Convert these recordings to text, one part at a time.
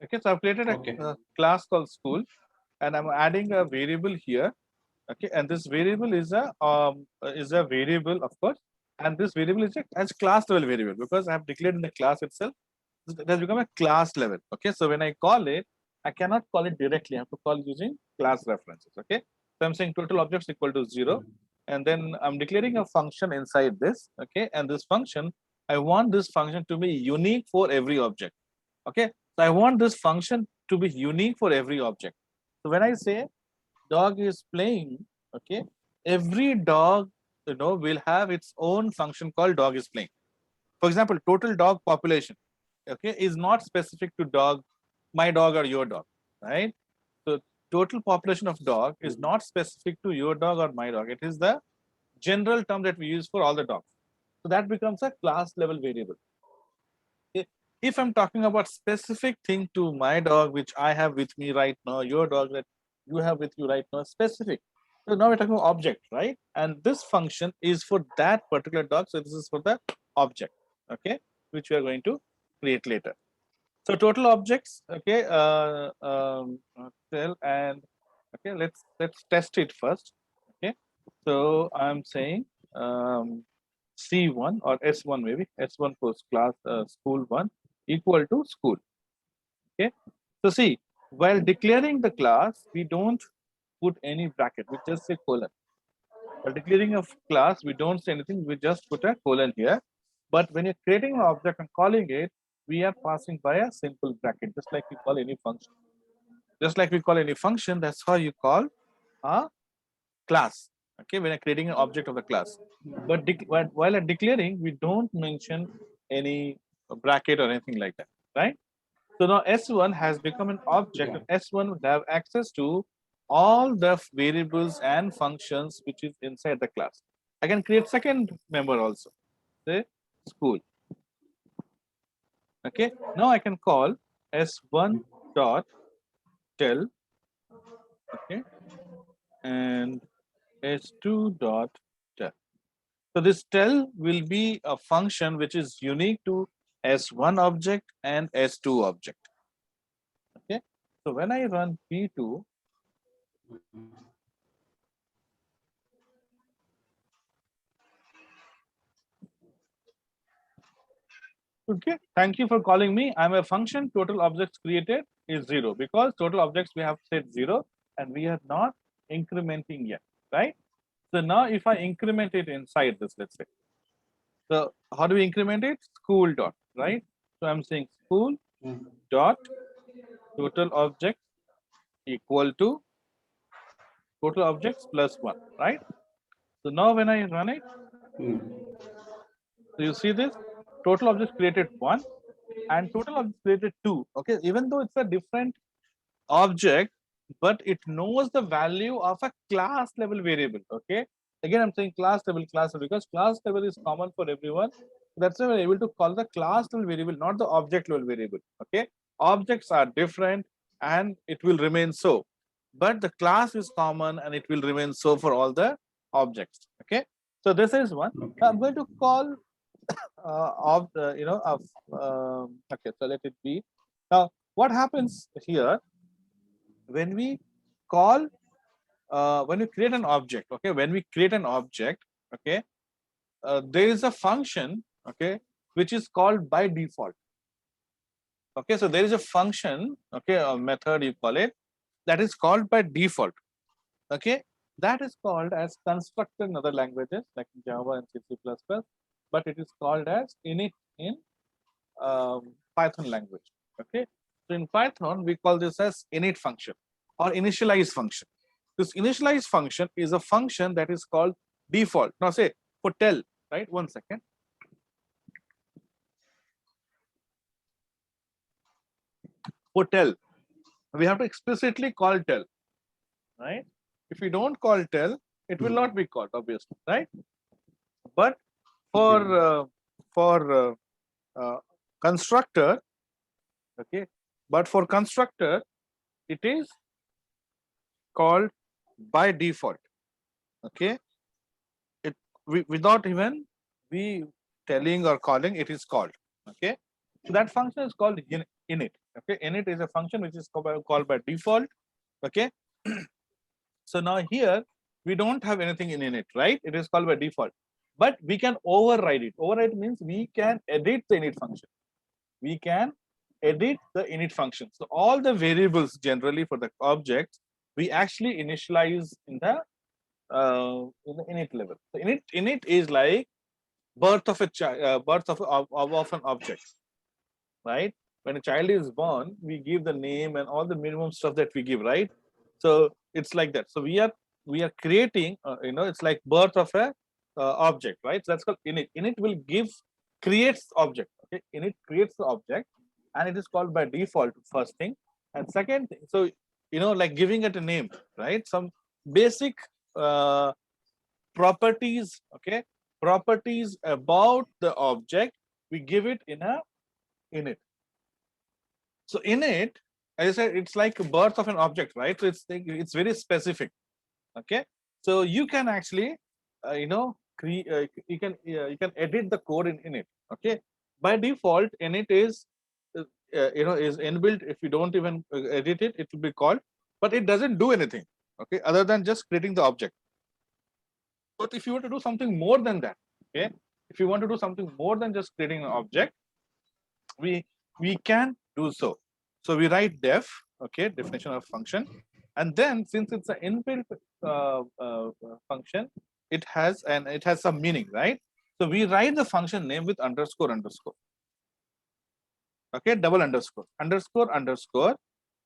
Okay, so I've created a Okay. class called school, and I'm adding a variable here. Okay, and this variable is a variable, of course, and this variable is a as class level variable because I have declared in the class itself. It has become a class level. Okay, so when I call it, I cannot call it directly. I have to call using class references. Okay, so I'm saying total objects equal to 0, and then I'm declaring a function inside this. Okay, and this function, I want this function to be unique for every object. Okay, so I want this function to be unique for every object. So when I say dog is playing, okay, every dog, will have its own function called dog is playing. For example, total dog population, okay, is not specific to dog, my dog or your dog, right? So total population of dog is not specific to your dog or my dog. It is the general term that we use for all the dogs. So that becomes a class level variable. If I'm talking about specific thing to my dog, which I have with me right now, your dog that you have with you right now, specific. So now we're talking about object, right? And this function is for that particular dog. So this is for the object, okay, which we are going to create later. So total objects, okay, tell and okay, let's test it first. Okay, so I'm saying C1 or S1 maybe S1 post class school one equal to school. Okay, so see, while declaring the class, we don't put any bracket. We just say colon. While declaring a class, we don't say anything. We just put a colon here. But when you're creating an object and calling it, we are passing by a simple bracket, just like we call any function. Just like we call any function, that's how you call a class. Okay, when you're creating an object of the class. But while declaring, we don't mention any bracket or anything like that, right? So now S1 has become an object, Yeah. and S1 would have access to all the variables and functions which is inside the class. I can create second member also, say school. Okay, now I can call S1 dot tell, okay, and S2 dot tell. So this tell will be a function which is unique to S1 object and S2 object. Okay, so when I run P2, okay, thank you for calling me. I'm a function. Total objects created is 0 because total objects we have set 0 and we are not incrementing yet, right? So now if I increment it inside this, let's say. So how do we increment it? School dot, right? So I'm saying school dot total objects equal to total objects plus 1, right? So now when I run it, so you see this total objects created 1 and total objects created 2. Okay, even though it's a different object, but it knows the value of a class level variable. Okay, again I'm saying class level because class level is common for everyone. That's why we're able to call the class level variable, not the object level variable. Okay, objects are different and it will remain so, but the class is common and it will remain so for all the objects. Okay, so this is one. Now I'm going to call of the of okay, so let it be. Now what happens here when we call when we create an object, okay, when we create an object, okay, there is a function, okay, which is called by default. Okay, so there is a function, okay, a method you call it, that is called by default. Okay, that is called as constructor in other languages like Java and C++, but it is called as init in Python language. Okay, so in Python we call this as init function or initialize function. This initialize function is a function that is called default. Now say for tell, right? One second. For tell, we have to explicitly call tell, right? If we don't call tell, it will not be called, obviously, right? But for for constructor, okay, but for constructor, it is called by default. Okay, it without even we telling or calling, it is called. Okay, so that function is called init. Okay, init is a function which is called by default. Okay, so now here we don't have anything in init, right? It is called by default, but we can override it. Override means we can edit the init function. We can edit the init function. So all the variables generally for the objects we actually initialize in the init level. So init is like birth of a child, birth of an object, right? When a child is born, we give the name and all the minimum stuff that we give, right? So it's like that. So we are creating, it's like birth of a object, right? So that's called init. Init will creates object. Okay, init creates the object, and it is called by default first thing, and second thing. So like giving it a name, right? Some basic uh, properties, okay, properties about the object, we give it in a init. So init, as I said, it's like a birth of an object, right? So it's very specific. Okay, so you can actually you can edit the code in init. Okay, by default init is is inbuilt. If you don't even edit it, it will be called, but it doesn't do anything, okay, other than just creating the object. But if you want to do something more than that, okay, if you want to do something more than just creating an object, we can do so. So we write def, okay, definition of function, and then since it's an inbuilt function, it has some meaning, right? So we write the function name with underscore underscore. Okay, double underscore underscore underscore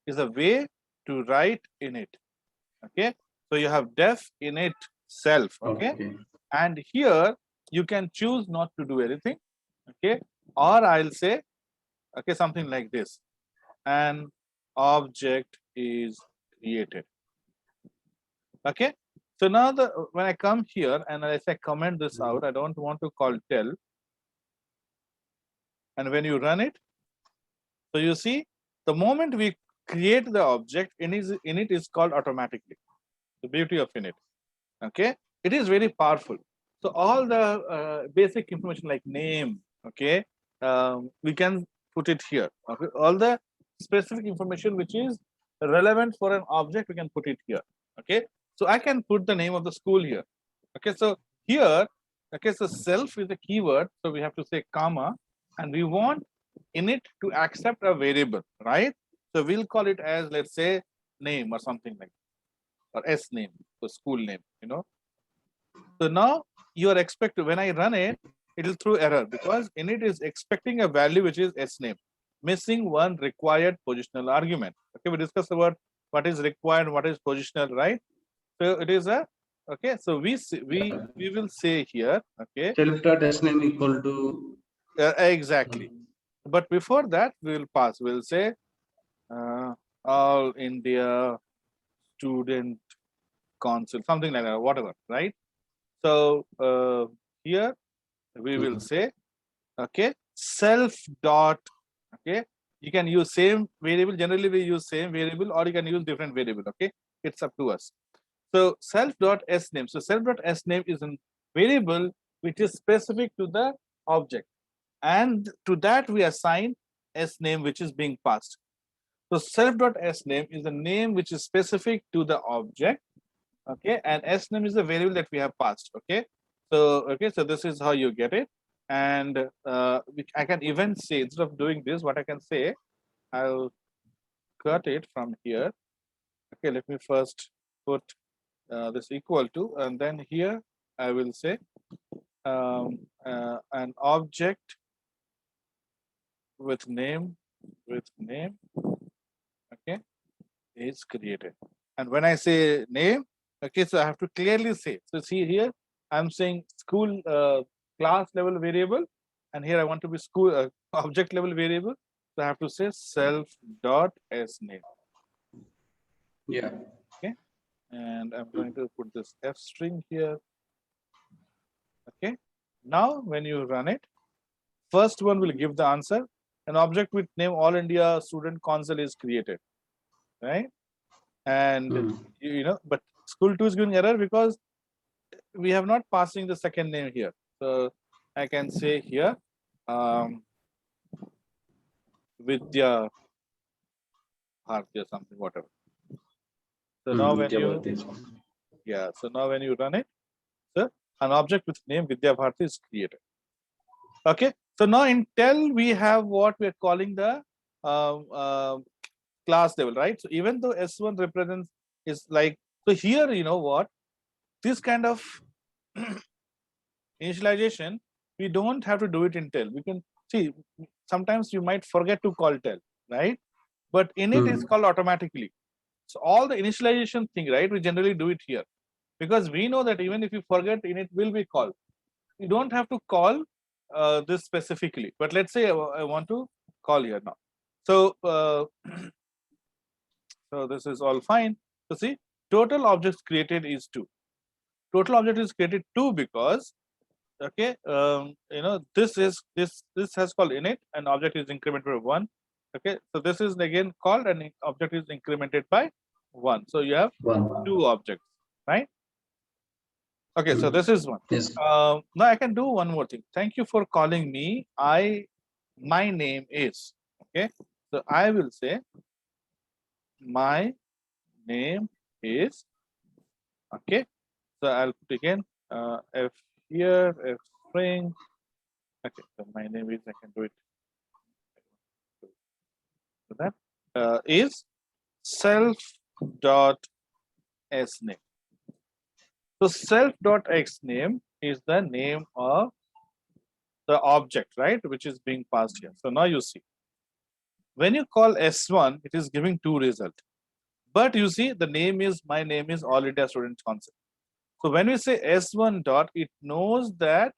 is a way to write init. Okay, so you have def init self. Okay, and here you can choose not to do anything. Okay, or I'll say, okay, something like this: an object is created. Okay, so now when I come here and I say comment this out, I don't want to call tell, and when you run it, so you see the moment we create the object, init is called automatically. The beauty of init. Okay, it is very powerful. So all the basic information like name, okay, we can put it here. Okay, all the specific information which is relevant for an object, we can put it here. Okay, so I can put the name of the school here. Okay, so here, okay, so self is a keyword, so we have to say comma, and we want init to accept a variable, right? So we'll call it as, let's say, name or something like that, or s name, so school name, So now you are expected, when I run it, it will throw error because init is expecting a value which is s name, missing one required positional argument. Okay, we discussed about what is required, what is positional, right? So it is a, okay, so we will say here, okay, Self.sname equal to exactly. But before that, we will pass. We'll say all India student council, something like that, whatever, right? So here we will say, okay, self dot, okay, you can use same variable. Generally we use same variable, or you can use different variable. Okay, it's up to us. So self dot s name. So self dot s name is a variable which is specific to the object, and to that we assign s name which is being passed. So self dot s name is the name which is specific to the object. Okay, and s name is the variable that we have passed. Okay, so this is how you get it. And I can even say, instead of doing this, what I can say, I'll cut it from here. Okay, let me first put this equal to, and then here I will say an object with name okay, is created. And when I say name, okay, so I have to clearly say. So see here, I'm saying school class level variable, and here I want to be school object level variable. So I have to say self dot s name. Yeah. Okay, and I'm going to put this f string here. Okay, now when you run it, first one will give the answer. An object with name All India Student Council is created, right? And but school 2 is giving error because we have not passing the second name here. So I can say here Vidya Bharti or something, whatever. So now when Vidya you, Bharti is one. yeah, so now when you run it, so an object with name Vidya Bharti is created. Okay, so now in TEL we have what we are calling the class level, right? So even though S1 represents is like, so here you know what, this kind of initialization we don't have to do it in TEL. We can see sometimes you might forget to call TEL, right? But init is called automatically. So all the initialization thing, right? We generally do it here because we know that even if you forget, init will be called. You don't have to call this specifically. But let's say I want to call here now. So so this is all fine. So see, total objects created is 2. Total object is created 2 because okay, you know, this has called init and object is incremented by 1. Okay, so this is again called and object is incremented by 1. So you have 2 objects, right? Okay, so this is one. Yes. Now I can do one more thing. Thank you for calling me. My name is, okay. So I will say my name is, okay. So I'll put again F here, F string. Okay, so my name is, I can do it. So that is self dot s name. So self dot x name is the name of the object, right, which is being passed here. So now you see, when you call S1, it is giving 2 results. But you see, the name is, my name is All India Student Concept. So when we say S1 dot, it knows that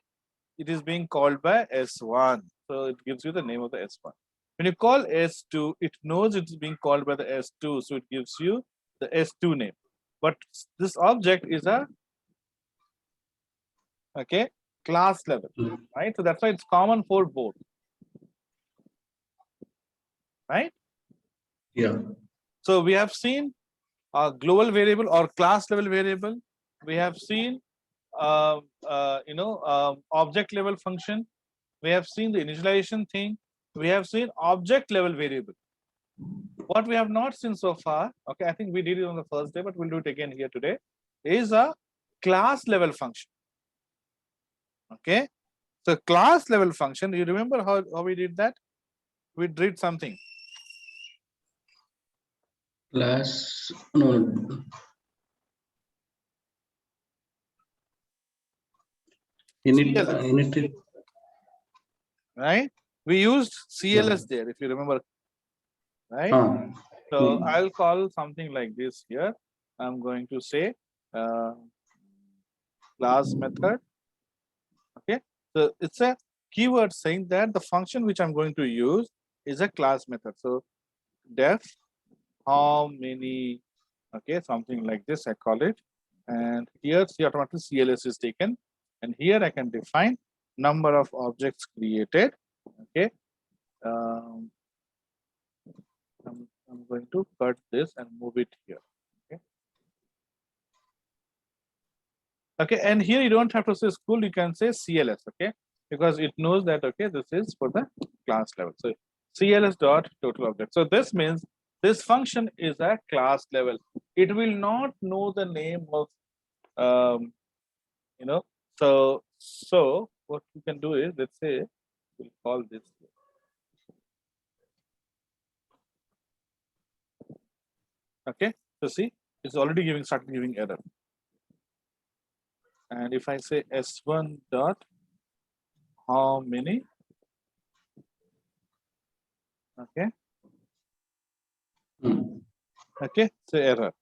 it is being called by S1. So it gives you the name of the S1. When you call S2, it knows it is being called by the S2. So it gives you the S2 name. But this object is a, okay, class level, right? So that's why it's common for both, right? Yeah. So we have seen a global variable or class level variable. We have seen, object level function. We have seen the initialization thing. We have seen object level variable. What we have not seen so far, okay, I think we did it on the first day, but we'll do it again here today, is a class level function. Okay, so class level function, you remember how we did that? We did something. Class, no. Init. Right? We used CLS there, if you remember, right? So I'll call something like this here. I'm going to say class method. Okay, so it's a keyword saying that the function which I'm going to use is a class method. So def how many, okay, something like this I call it, and here the automatic CLS is taken, and here I can define number of objects created. Okay, I'm going to cut this and move it here. Okay. Okay, and here you don't have to say school, you can say CLS, okay, because it knows that, okay, this is for the class level. So CLS dot total object. So this means this function is a class level. It will not know the name of, you know, so what you can do is, let's say, we'll call this. Okay, so see, it's already started giving error. And if I say S1 dot how many, okay, okay, so error.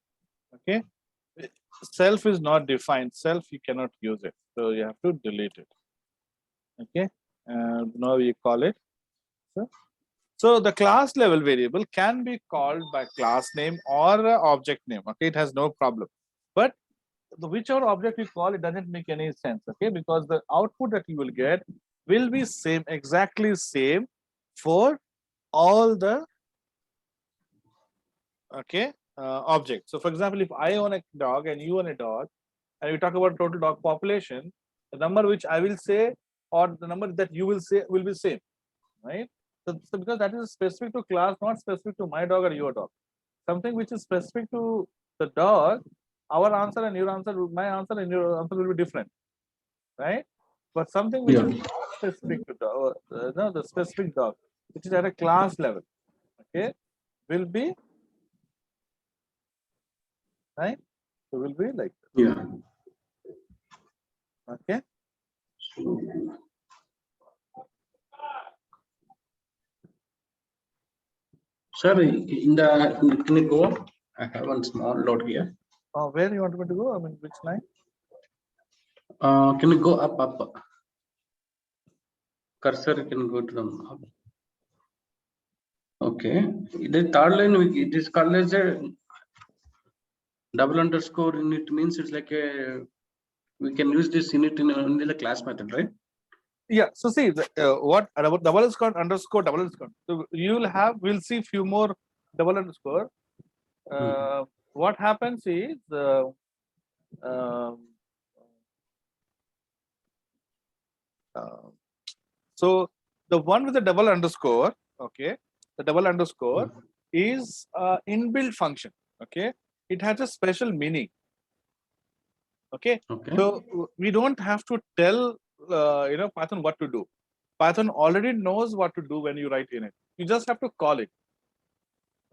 Okay, self is not defined. Self you cannot use it, so you have to delete it. Okay, and now we call it. So the class level variable can be called by class name or object name. Okay, it has no problem. But whichever object you call, it doesn't make any sense. Okay, because the output that you will get will be same, exactly same for all the, okay, objects. So for example, if I own a dog and you own a dog, and we talk about total dog population, the number which I will say or the number that you will say will be same, right? So because that is specific to class, not specific to my dog or your dog. something which is specific to the dog, our answer and your answer, my answer and your answer will be different, right? But something which Yeah. is not specific to dog, no, the specific dog, which is at a class level, okay, will be right. So will be like Yeah. okay. Sir, can you go up? I have one small note here. Where you want me to go? I mean, which line? Can you go up? Cursor can go to the up. Okay. The third line, it is called as a double underscore in it, means it's like a, we can use this in it in only the class method, right? Yeah. So see what about double underscore double underscore. So you will have, we'll see few more double underscore. What happens is um, so the one with the double underscore, okay, the double underscore is inbuilt function. Okay, it has a special meaning. Okay, Okay. so we don't have to tell Python what to do. Python already knows what to do when you write in it. You just have to call it.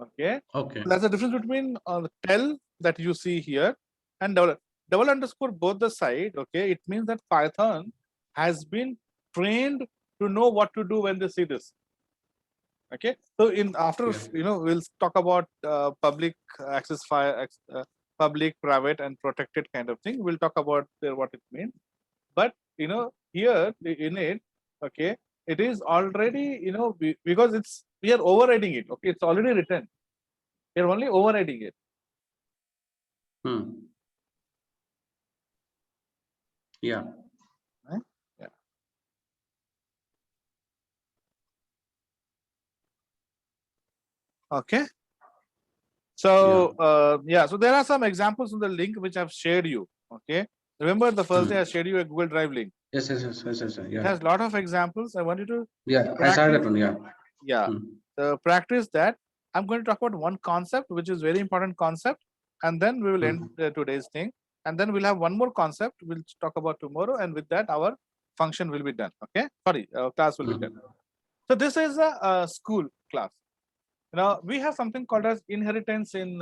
Okay. Okay. That's the difference between the tell that you see here and double underscore both the side. Okay, it means that Python has been trained to know what to do when they see this. Okay, so in after we'll talk about public access file, public, private, and protected kind of thing. We'll talk about what it means. But here in it, okay, it is already because we are overriding it. Okay, it's already written. You're only overriding it. Yeah. Right? Yeah. Okay. So so there are some examples in the link which I've shared you. Okay. Remember the first day I shared you a Google Drive link. Yes. It has a lot of examples. I want you to I saw that one. Yeah. So practice that. I'm going to talk about one concept, which is very important concept, and then we will end today's thing. And then we'll have one more concept we'll talk about tomorrow, and with that our function will be done. Okay. Sorry, class will be done. So this is a school class. Now we have something called as inheritance in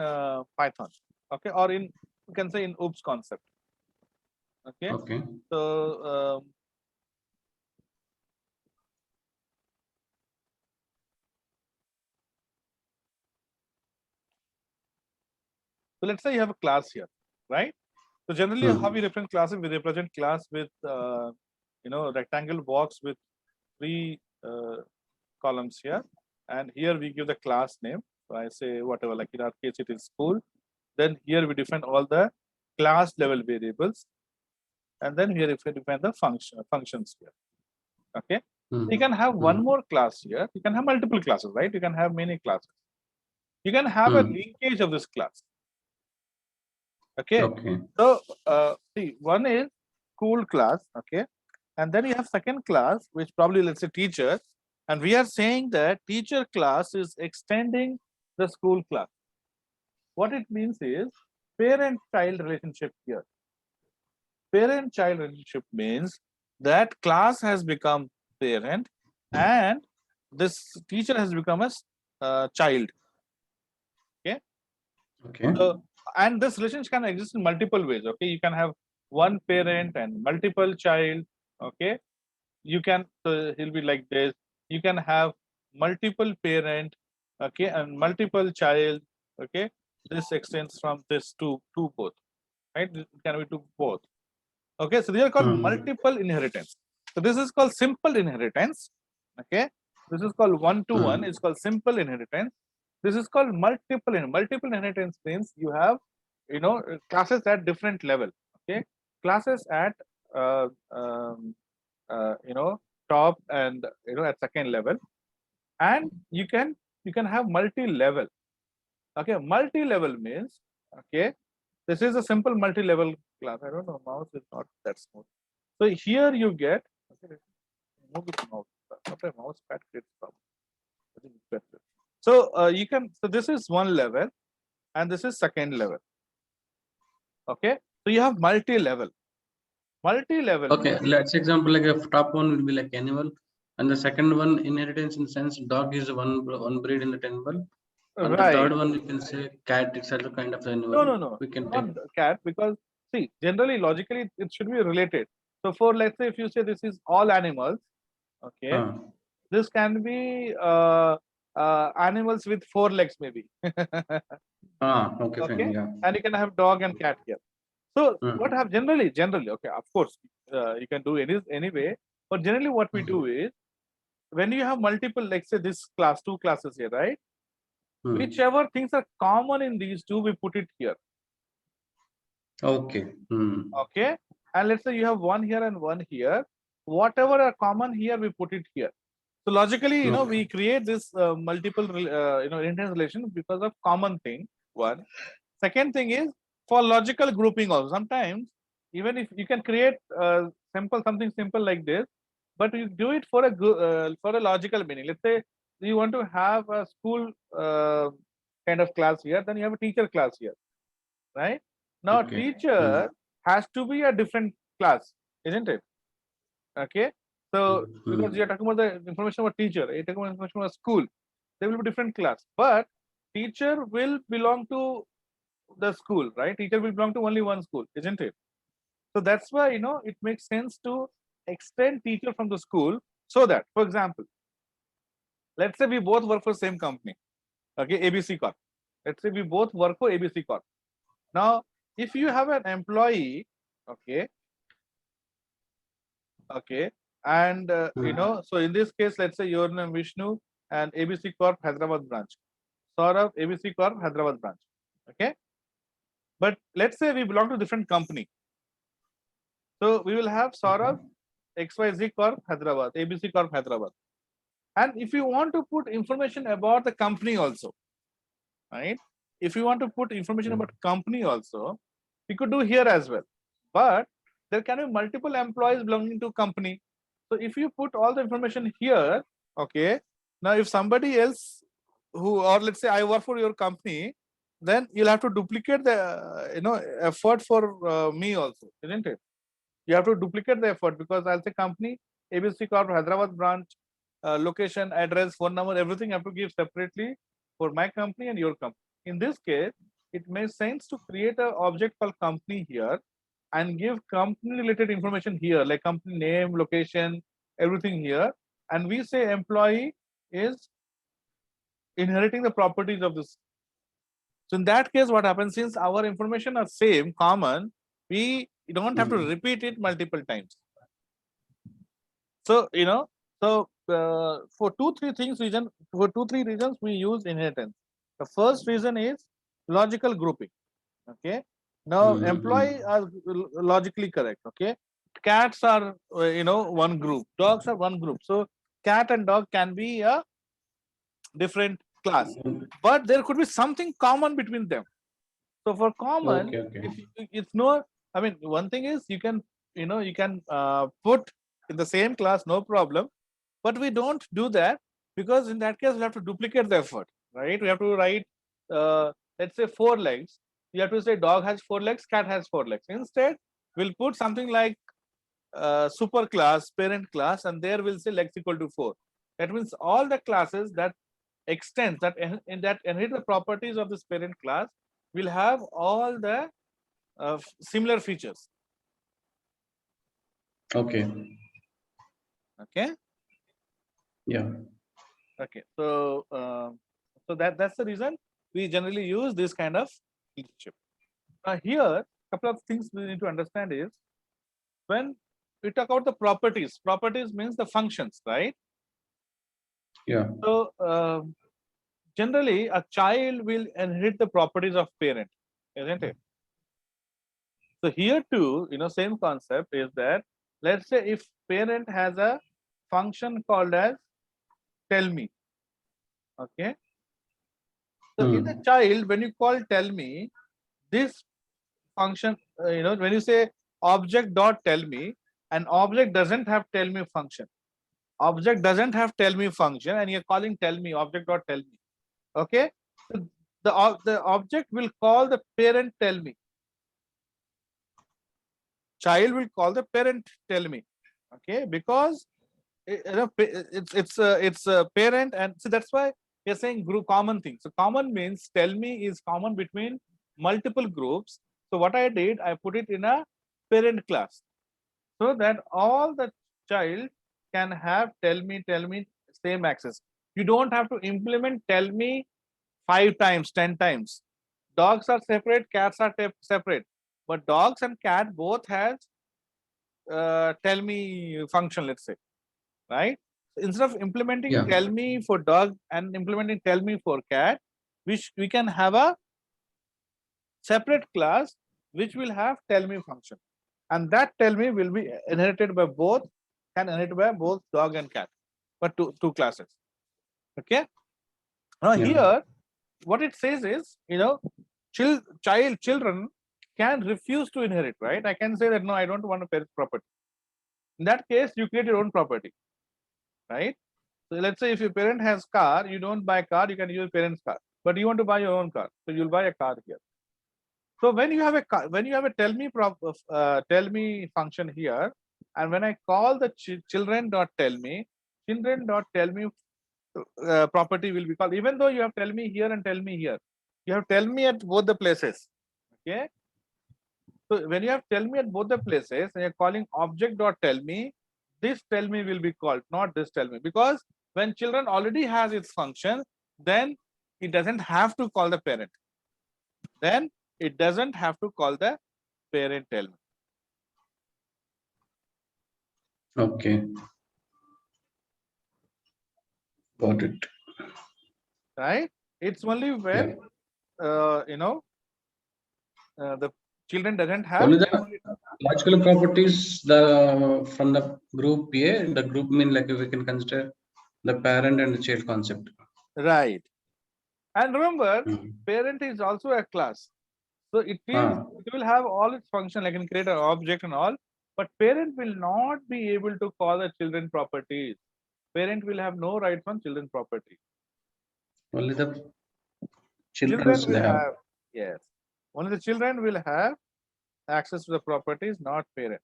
Python. Okay, or in you can say in OOPS concept. Okay. Okay. So so let's say you have a class here, right? So generally, how we represent classes, we represent class with rectangle box with 3 columns here, and here we give the class name. So I say whatever, like in our case it is school. Then here we define all the class level variables, and then here if we define the functions here. Okay, you can have one more class here. You can have multiple classes, right? You can have many classes. You can have a linkage of this class. Okay. So see, one is school class. Okay, and then you have second class, which probably let's say teacher, and we are saying that teacher class is extending the school class. What it means is parent-child relationship here. Parent-child relationship means that class has become parent, and this teacher has become a child. Okay. Okay. So, and this relationship can exist in multiple ways. Okay, you can have one parent and multiple child. Okay, you can, so he'll be like this. You can have multiple parent, okay, and multiple child. Okay, this extends from this to both, right? It can be to both. Okay, so these are called multiple inheritance. So this is called simple inheritance. Okay, this is called one-to-one. It's called simple inheritance. This is called multiple inheritance means you have classes at different level. Okay, classes at uh, um, top and at second level, and you can have multi-level. Okay, multi-level means, okay, this is a simple multi-level class. I don't know, mouse is not that smooth. So here you get, okay, move this mouse. Sometimes mouse pad creates problem. I think it's better. So you can, so this is one level. and this is second level. Okay, so you have multi-level. Multi-level. Okay, let's example like a top one will be like animal, and the second one inheritance in sense dog is one breed in the animal, and the Right. third one you can say cat. It's also kind of animal. No. We can Not take. the cat, because see, generally, logically, it should be related. So for, let's say, if you say this is all animals, okay, this can be animals with 4 legs maybe. Okay, fine, Okay, yeah. and you can have dog and cat here. So Mm. what have generally, okay, of course, you can do anyway, but generally what we do is, when you have multiple, let's say this class, 2 classes here, right? Mm. Whichever things are common in these two, we put it here. Okay. Mm. Okay, and let's say you have one here and one here. Whatever are common here, we put it here. So logically, you know, Okay. we create this multiple, inheritance relation because of common thing. One. Second thing is for logical grouping also. Sometimes, even if you can create something simple like this, but you do it for a logical meaning. Let's say you want to have a school kind of class here, then you have a teacher class here, right? Now, Okay. teacher has to be a different class, isn't it? Okay, so because you're talking about the information about teacher, you're talking about information about school, there will be different class, but teacher will belong to the school, right? Teacher will belong to only one school, isn't it? So that's why, you know, it makes sense to extend teacher from the school, so that, for example, let's say we both work for same company, okay, ABC Corp. Let's say we both work for ABC Corp. Now, if you have an employee, okay, and you know, so in this case, let's say your name Vishnu and ABC Corp Hyderabad branch, Saurabh ABC Corp Hyderabad branch, okay. But let's say we belong to different company, so we will have Saurabh XYZ Corp Hyderabad, ABC Corp Hyderabad, and if you want to put information about the company also, right? If you want to put information about company also, you could do here as well, but there can be multiple employees belonging to company. So if you put all the information here, okay, now if somebody else who, or let's say I work for your company, then you'll have to duplicate the effort for me also, isn't it? You have to duplicate the effort, because I'll say company ABC Corp Hyderabad branch, location, address, phone number, everything I have to give separately for my company and your company. In this case, it makes sense to create an object called company here and give company related information here, like company name, location, everything here. And we say employee is inheriting the properties of this. So in that case, what happens, since our information are same, common, we don't have to repeat it multiple times. So, you know, so for two, three reasons we use inheritance. The first reason is logical grouping. Okay. Now, employee are logically correct. Okay. Cats are, one group. Dogs are one group. So, cat and dog can be a different class, but there could be something common between them. So, for common, if it's no, I mean, one thing is you can, you can put in the same class, no problem. But we don't do that, because in that case we have to duplicate the effort, right? We have to write, let's say 4 legs. You have to say dog has 4 legs, cat has 4 legs. Instead, we'll put something like super class, parent class, and there we'll say legs equal to 4. That means all the classes that extends that inherit the properties of this parent class will have all the similar features. Okay. Okay. Yeah. Okay. So that's the reason we generally use this kind of relationship. Now here, a couple of things we need to understand is, when we talk about the properties means the functions, right? Yeah. So generally a child will inherit the properties of parent, isn't it? So here too, same concept is that, let's say if parent has a function called as tell me, okay. So in a child, when you call tell me, this function, when you say object dot tell me, an object doesn't have tell me function. Object doesn't have tell me function, and you're calling tell me object dot tell me. Okay. So the object will call the parent tell me. Child will call the parent tell me. Okay, because it's a parent, and so that's why we are saying group common thing. So common means tell me is common between multiple groups. So what I did, I put it in a parent class so that all the child can have tell me same access. You don't have to implement tell me 5 times, 10 times. Dogs are separate, cats are separate, but dogs and cat both has tell me function, let's say, right? So instead of implementing Yeah. tell me for dog and implementing tell me for cat, which we can have a separate class which will have tell me function, and that tell me will be inherited by both, can inherit by both dog and cat, but two classes. Okay. Now Yeah. here, what it says is, children can refuse to inherit, right? I can say that no, I don't want a parent property. In that case, you create your own property, right? So let's say if your parent has car, you don't buy car, you can use parent's car, but you want to buy your own car, so you'll buy a car here. So when you have a when you have a tell me function here, and when I call the children dot tell me property will be called, even though you have tell me here and tell me here, you have tell me at both the places. Okay. So when you have tell me at both the places and you're calling object dot tell me, this tell me will be called, not this tell me, because when children already has its function, then it doesn't have to call the parent. Then it doesn't have to call the parent tell me. Okay. Got it. Right? It's only when the children doesn't have. Only the logical properties from the group A, the group mean like we can consider the parent and the child concept. Right. And remember, Mhm. parent is also a class. So it will have all its function, like can create an object and all, but parent will not be able to call the children properties. Parent will have no rights on children property. Only the Children children will they have. have, yes. Only the children will have access to the properties, not parent.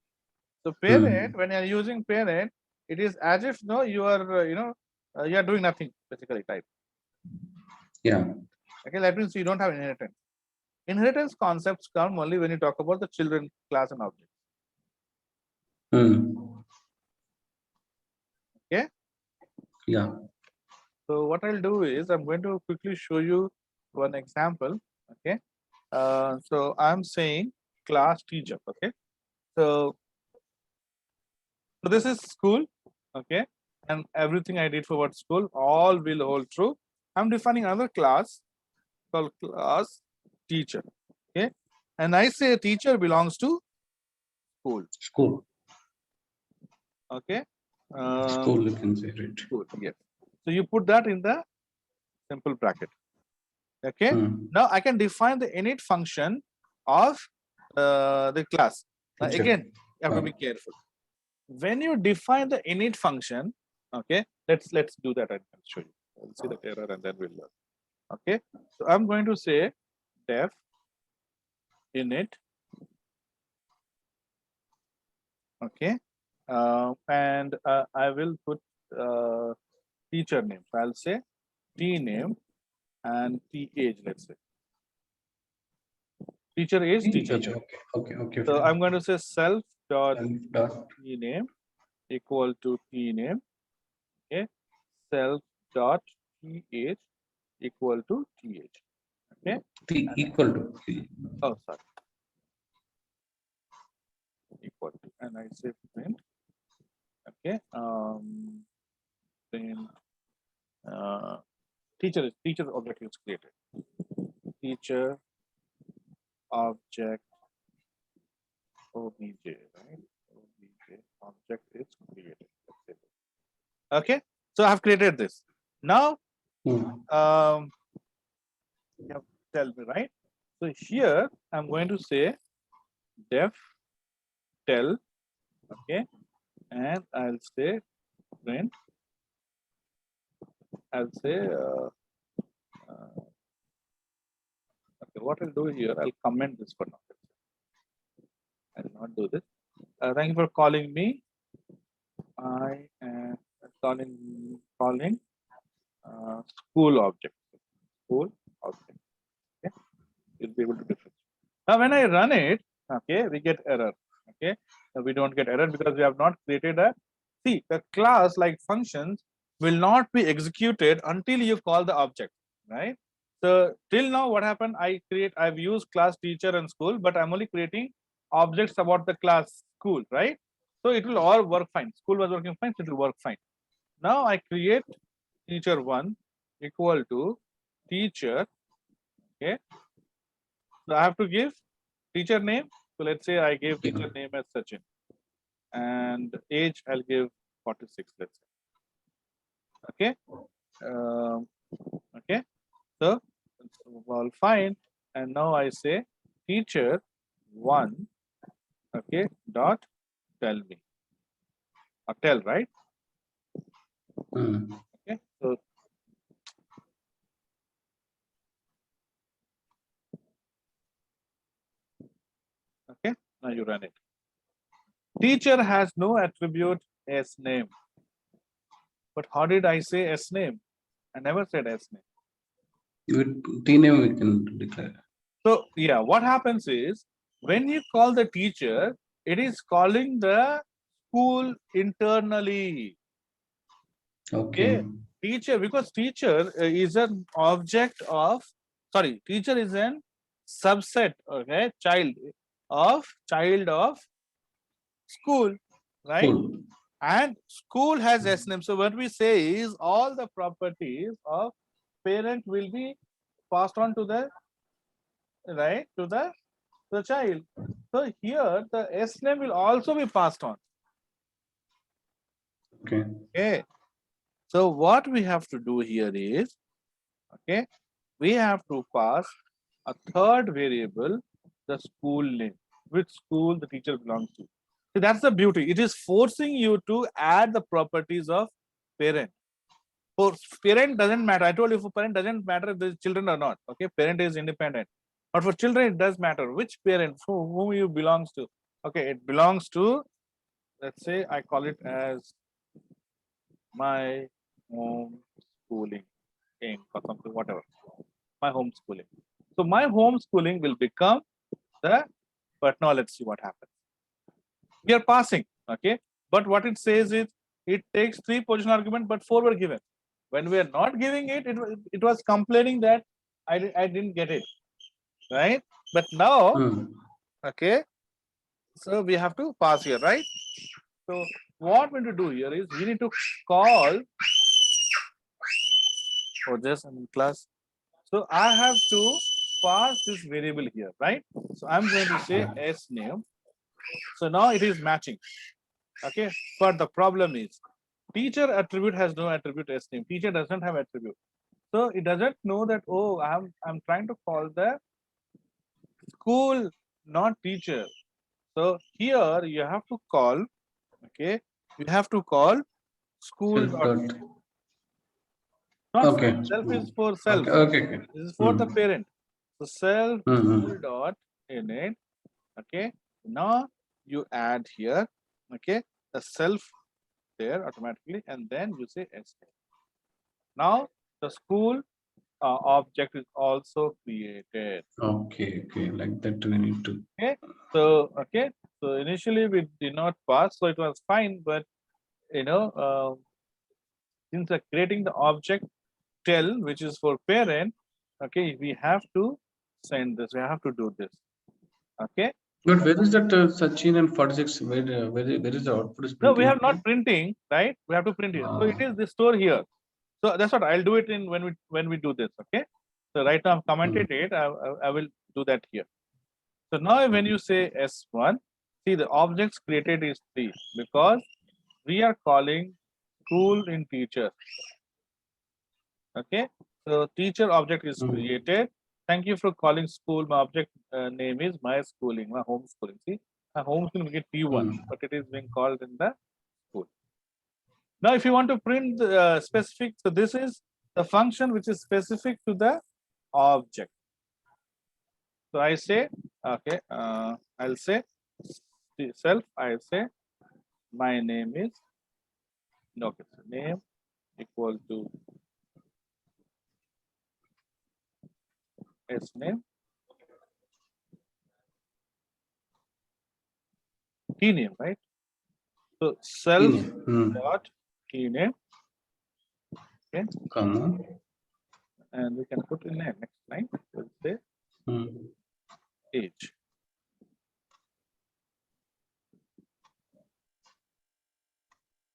So parent, when you are using parent, it is as if no, you are you are doing nothing basically type. Yeah. Okay, that means you don't have inheritance. Inheritance concepts come only when you talk about the children class and object. Okay. Yeah. So what I'll do is I'm going to quickly show you one example. Okay. So I'm saying class teacher. Okay. So this is school. Okay. And everything I did for what school, all will hold true. I'm defining another class called class teacher. Okay. And I say teacher belongs to school. School. Okay. School, you can say it. School. Yes. So you put that in the simple bracket. Okay. Now I can define the init function of the class. Now Teacher. again, you have to be careful. When you define the init function, okay, let's do that. I can show you. I'll see the error and then we'll learn. Okay. So I'm going to say def init. Okay. And I will put teacher name. So I'll say T name and T age, let's say. Teacher age, teacher name. Okay. So I'm going to say self dot Dot. T name equal to T name. Okay. Self dot T age equal to T age. Okay. T equal to. Oh, sorry. Equal to, and I say print. Okay. Then teacher object is created. Teacher object obj, right? Obj object is created. Okay. So I have created this. Now, you have tell me, right? So here I'm going to say def tell, okay, and I'll say print. I'll say what I'll do here, I'll comment this for now. I will not do this. Thank you for calling me. I am calling school object. School object. Okay, you'll be able to differentiate. Now, when I run it, okay, we get error. Okay, we don't get error because we have not created a. See, the class like functions will not be executed until you call the object, right? So till now, what happened? I've used class teacher and school, but I'm only creating objects about the class school, right? So it will all work fine. School was working fine, so it will work fine. Now I create teacher one equal to teacher. Okay, so I have to give teacher name. So let's say I give teacher name as Sachin, and age I'll give 46. Let's say. Okay. Okay. So it's all fine. And now I say teacher one. Okay. Dot tell me. Or tell, right? Okay. So okay. Now you run it. Teacher has no attribute S name. But how did I say S name? I never said S name. With T name we can declare. So yeah, what happens is when you call the teacher, it is calling the school internally. Okay. Teacher, because teacher is an object of, sorry, teacher is an subset, okay, child of school, right? Cool. And school has S name. So what we say is all the properties of parent will be passed on to the, right, to the child. So here the S name will also be passed on. Okay. Okay. So what we have to do here is, okay, we have to pass a third variable, the school name, which school the teacher belongs to. So that's the beauty. It is forcing you to add the properties of parent. For parent doesn't matter. I told you for parent doesn't matter if the children or not. Okay, parent is independent. But for children, it does matter which parent, whom you belongs to. Okay, it belongs to, let's say I call it as my home schooling or something, whatever. My homeschooling. So my homeschooling will become the, but now let's see what happens. We are passing, okay? But what it says is it takes 3 position argument, but 4 were given. When we are not giving it, it was complaining that I didn't get it, right? But now, okay, so we have to pass here, right? So what we need to do here is we need to call, oh, just I'm in class. So I have to pass this variable here, right? So I'm going to say S name. So now it is matching. Okay, but the problem is teacher attribute has no attribute S name. Teacher doesn't have attribute. So it doesn't know that, oh, I'm trying to call the school, not teacher. So here you have to call, okay, you have to call school. Not Okay. self is for self. Okay. This is for the parent. So self school dot init. Okay. Now you add here, okay, the self there automatically, and then you say S. Now the school object is also created. Okay. Like that we need to. Okay. So initially we did not pass, so it was fine, but you know, since we're creating the object tell, which is for parent, okay, we have to send this, we have to do this. Okay. But where is that Sachin and 46? Where is the output is No, we printing? have not printing, right? We have to print it. So it is the store here. So that's what I'll do it in when we do this. Okay. So right now I've commented it. I will do that here. So now when you say S1, see the objects created is 3 because we are calling school in teacher. Okay. So teacher object is created. Thank you for calling school. My object name is my schooling, my homeschooling. See, my homeschooling will get P1, but it is being called in the school. Now, if you want to print the specific, so this is the function which is specific to the object. So I say, okay, I'll say self, I say my name is, okay, so name equal to S name, key name, right? So self dot key name, okay, Comma. and we can put in name. Next line, we'll say age.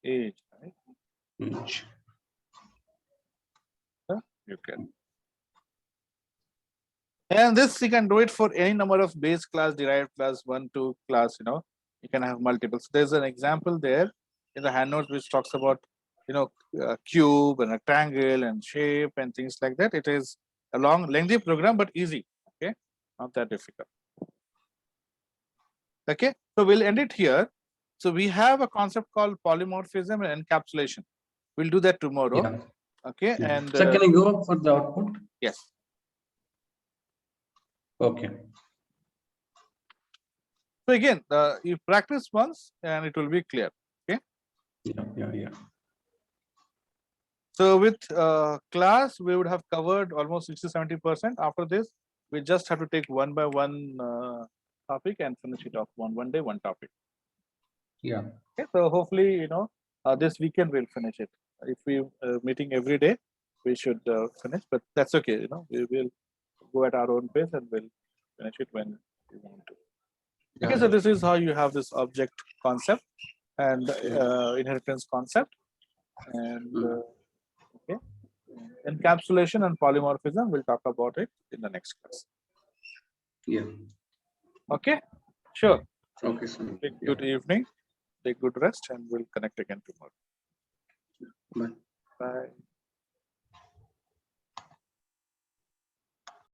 Age, right? Age. So you can. And this you can do it for any number of base class, derived class, 1, 2 class, you know, you can have multiple. So there's an example there in the handout which talks about, you know, cube and rectangle and shape and things like that. It is a long, lengthy program, but easy. Okay, not that difficult. Okay, so we'll end it here. So we have a concept called polymorphism and encapsulation. We'll do that tomorrow. Yeah. Okay, Yeah. and So can you go for the output? yes. Okay. So again, you practice once and it will be clear. Okay. Yeah. So with class, we would have covered almost 60-70%. After this, we just have to take one by one topic and finish it off one day, one topic. Yeah. Okay. So hopefully, you know, this weekend we'll finish it. If we meeting every day, we should finish. But that's okay. You know, we will go at our own pace and we'll finish it when we want to. Okay. Yeah. So this is how you have this object concept and inheritance concept, and okay, encapsulation and polymorphism, we'll talk about it in the next class. Yeah. Okay, sure. Okay, sir. Good evening, take good rest, and we'll connect again tomorrow. Bye. Bye.